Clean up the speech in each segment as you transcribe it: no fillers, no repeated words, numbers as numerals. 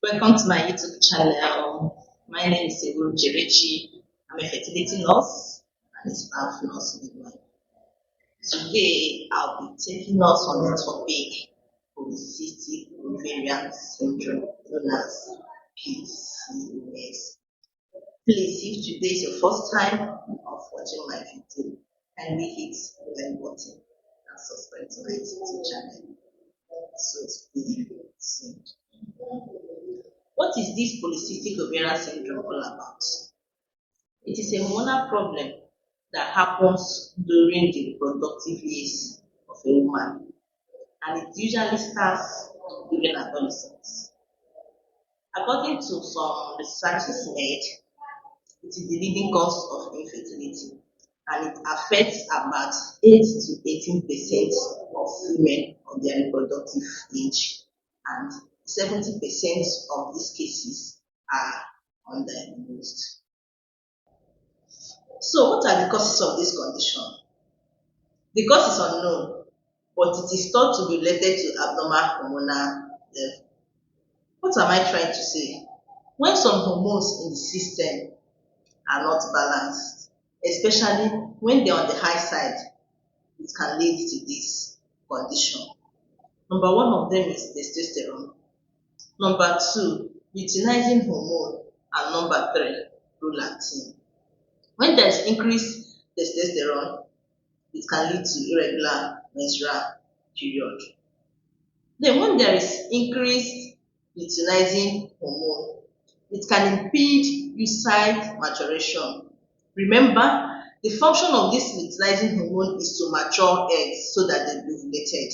Welcome to my YouTube channel. My name is LHratio. I'm a fertility nurse and a staff nurse midwife. Today, I'll be taking us on the topic Polycystic Ovarian Syndrome, known as PCOS. Please, if today is your first time of watching my video, kindly hit the like button and subscribe to my YouTube channel. So, stay tuned. What is this polycystic ovarian syndrome all about? It is a hormonal problem that happens during the reproductive years of a woman, and it usually starts during adolescence. According to some researches made, it is the leading cause of infertility, and it affects about 8 to 18% of women of their reproductive age, and 70% of these cases are undiagnosed. So, what are the causes of this condition? The cause is unknown, but it is thought to be related to abnormal hormonal level. What am I trying to say? When some hormones in the system are not balanced, especially when they're on the high side, it can lead to this condition. Number one of them is testosterone. Number two, luteinizing hormone. And number three, prolactin. When there is increased testosterone, it can lead to irregular menstrual period. Then when there is increased luteinizing hormone, it can impede oocyte maturation. Remember, the function of this luteinizing hormone is to mature eggs so that they be ovulated.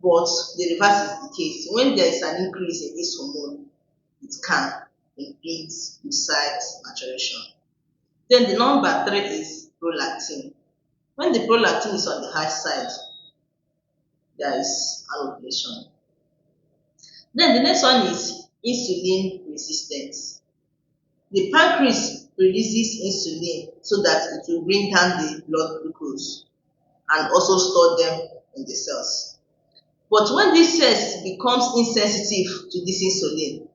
But the reverse is the case. When there is an increase in this hormone, it can impede oocyte maturation. Then the number three is prolactin. When the prolactin is on the high side, there is an ovulation. Then the next one is insulin resistance. The pancreas releases insulin so that it will bring down the blood glucose and also store them in the cells. But when these cells becomes insensitive to this insulin,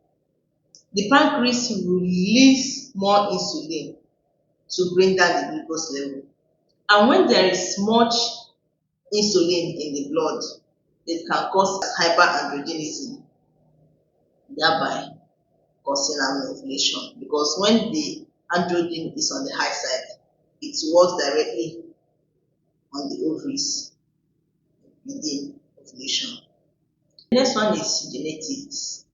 the pancreas will release more insulin to bring down the glucose level. And when there is much insulin in the blood, it can cause hyperandrogenism, thereby causing anovulation. Because when the androgen is on the high side, it works directly on the ovaries within ovulation. The next one is genetics.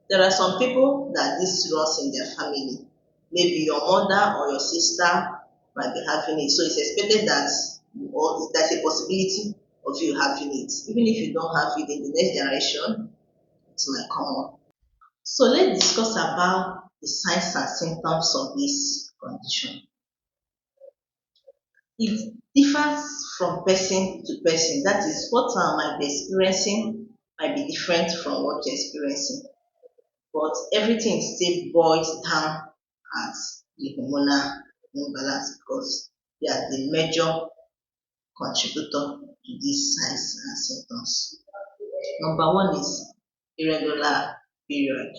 There are some people that this runs in their family. Maybe your mother or your sister might be having it. So it's expected that there's a possibility of you having it. Even if you don't have it in the next generation, it might come on. So let's discuss about the signs and symptoms of this condition. It differs from person to person. That is, what I might be experiencing might be different from what you're experiencing. But everything still boils down as the hormonal imbalance because they are the major contributor to these signs and symptoms. Number one is irregular period.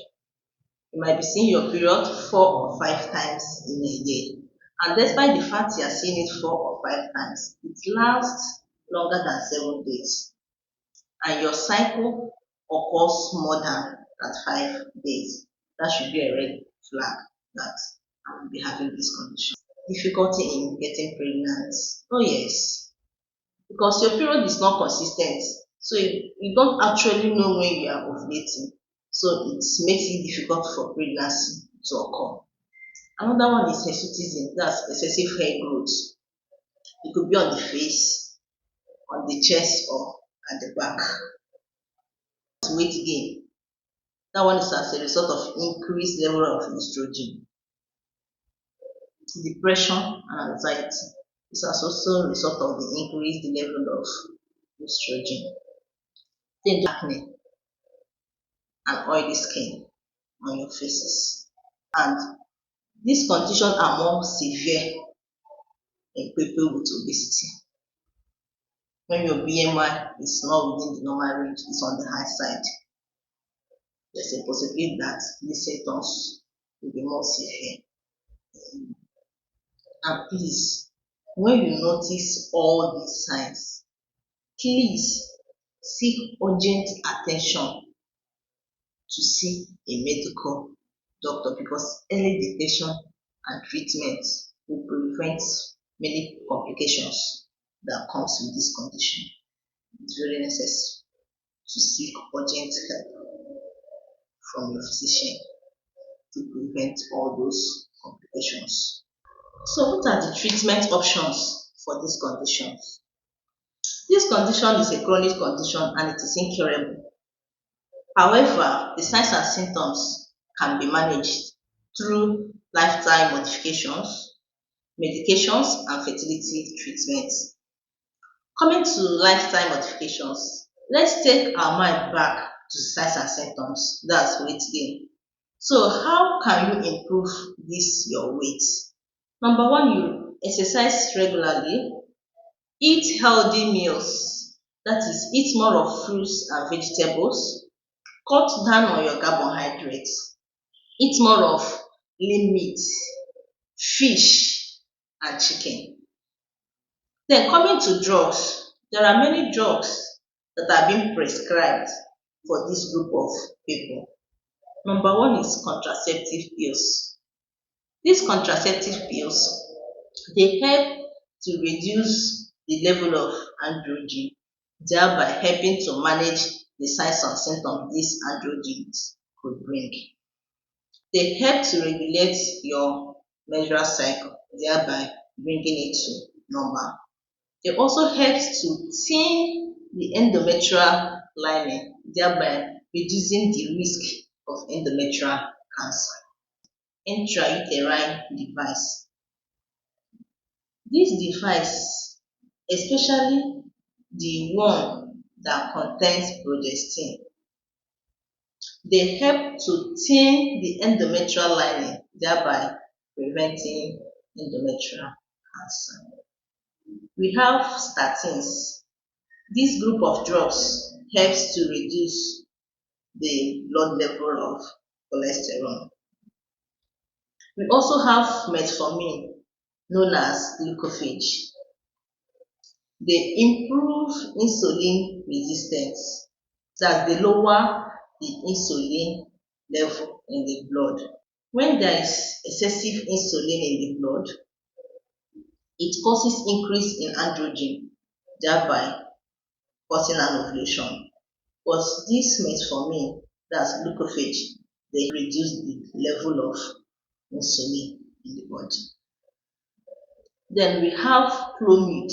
You might be seeing your period 4 or 5 times in a day. And despite the fact you are seeing it 4 or 5 times, it lasts longer than 7 days. And your cycle occurs more than that 5 days. That should be a red flag that I will be having this condition. Difficulty in getting pregnant. Oh yes, because your period is not consistent. So you don't actually know when you are ovulating. So it makes it difficult for pregnancy to occur. Another one is hirsutism, that's excessive hair growth. It could be on the face, on the chest, or at the back. Weight gain. That one is as a result of increased level of estrogen. Depression and anxiety. This is also a result of the increased level of estrogen. Then acne and oily skin on your faces. And these conditions are more severe in people with obesity. When your BMI is not within the normal range, it's on the high side. there's a possibility that these symptoms will be more severe. And please, when you notice all these signs, please seek urgent attention to see a medical doctor, because early detection and treatment will prevent many complications that comes with this condition. It's very necessary to seek urgent help from your physician to prevent all those complications. So what are the treatment options for this condition? This condition is a chronic condition and it is incurable. However, the signs and symptoms can be managed through lifestyle modifications, medications, and fertility treatments. Coming to lifestyle modifications, let's take our mind back to signs and symptoms. That's weight gain. So how can you improve this your weight? Number one, you exercise regularly, eat healthy meals, that is, eat more of fruits and vegetables, cut down on your carbohydrates, eat more of lean meat, fish, and chicken. Then coming to drugs, there are many drugs that are being prescribed for this group of people. Number one is contraceptive pills. These contraceptive pills, they help to reduce the level of androgen, thereby helping to manage the signs and symptoms these androgens could bring. They help to regulate your menstrual cycle, thereby bringing it to normal. It also helps to thin the endometrial lining, thereby reducing the risk of endometrial cancer. Intrauterine device. This device, especially the one that contains progestin, they help to thin the endometrial lining, thereby preventing endometrial cancer. We have statins. This group of drugs helps to reduce the blood level of cholesterol. We also have metformin, known as glucophage. They improve insulin resistance, that they lower the insulin level in the blood. When there is excessive insulin in the blood, it causes increase in androgen, thereby causing an ovulation. But this metformin, that's glucophage, they reduce the level of insulin in the body. Then we have clomid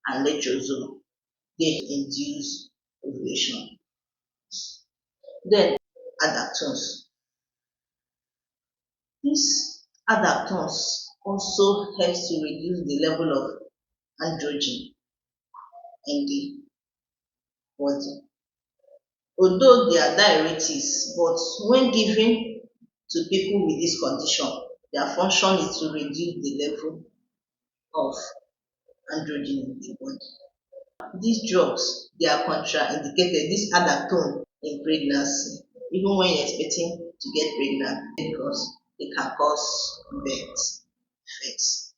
and letrozole. They induce ovulation. Then adaptones. These adaptones also helps to reduce the level of androgen in the body. Although they are diuretics, but when given to people with this condition, their function is to reduce the level of androgen in the body. These drugs, they are contraindicated, this adaptone, in pregnancy, even when you're expecting to get pregnant, because they can cause birth defects.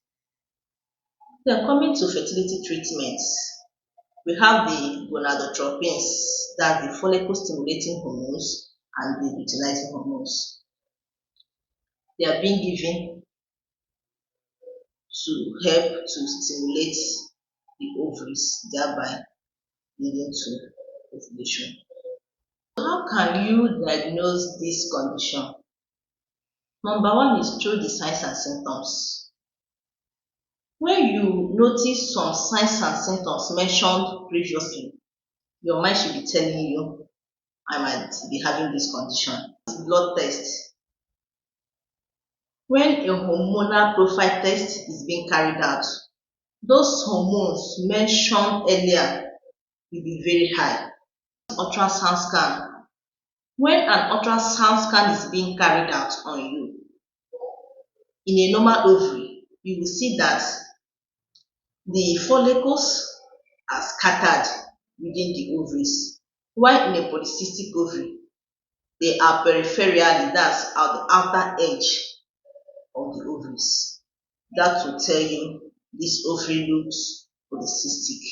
Then coming to fertility treatments, we have the gonadotropins, that's the follicle stimulating hormones and the luteinizing hormones. They are being given to help to stimulate the ovaries, thereby leading to ovulation. How can you diagnose this condition? Number one is through the signs and symptoms. When you notice some signs and symptoms mentioned previously, your mind should be telling you, I might be having this condition. Blood test. When a hormonal profile test is being carried out, those hormones mentioned earlier will be very high. Ultrasound scan. When an ultrasound scan is being carried out on you, in a normal ovary, you will see that the follicles are scattered within the ovaries, while in a polycystic ovary, They are peripherally, that's at the outer edge of the ovaries. That will tell you this ovary looks polycystic.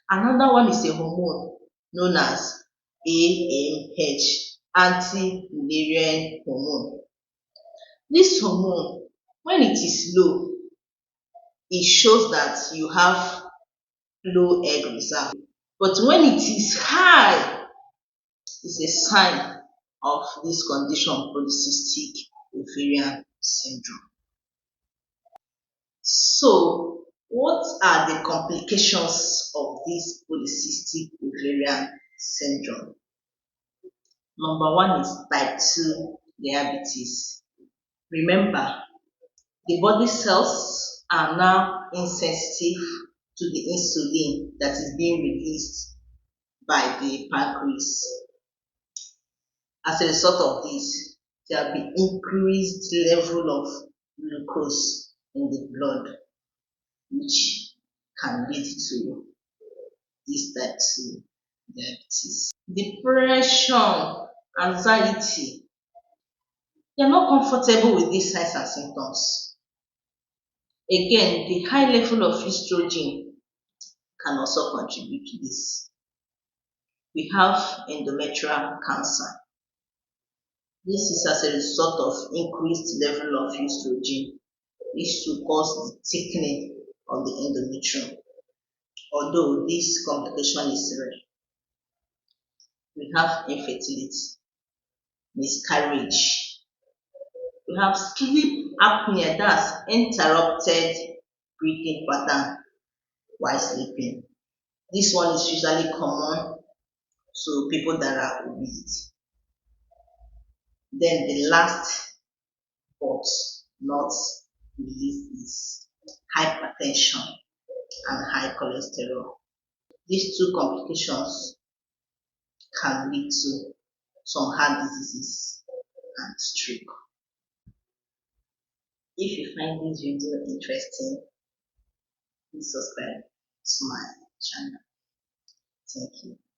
Another one is a hormone known as AMH, anti-Mullerian hormone. This hormone, when it is low, it shows that you have low egg reserve. But when it is high, it's a sign of this condition, polycystic ovarian syndrome. So, what are the complications of this polycystic ovarian syndrome? Number one is type 2 diabetes. Remember, the body cells are now insensitive to the insulin that is being released by the pancreas. As a result of this, there will be increased level of glucose in the blood, which can lead to this type 2 diabetes. Depression, anxiety, they are not comfortable with these signs and symptoms. Again, the high level of estrogen can also contribute to this. We have endometrial cancer. This is as a result of increased level of estrogen, which will cause the thickening of the endometrium. Although this complication is rare. We have infertility, miscarriage. We have sleep apnea, that's interrupted breathing pattern while sleeping. This one is usually common to people that are obese. Then the last but not least is hypertension and high cholesterol. These two complications can lead to some heart diseases and stroke. If you find this video interesting, please subscribe to my channel. Thank you.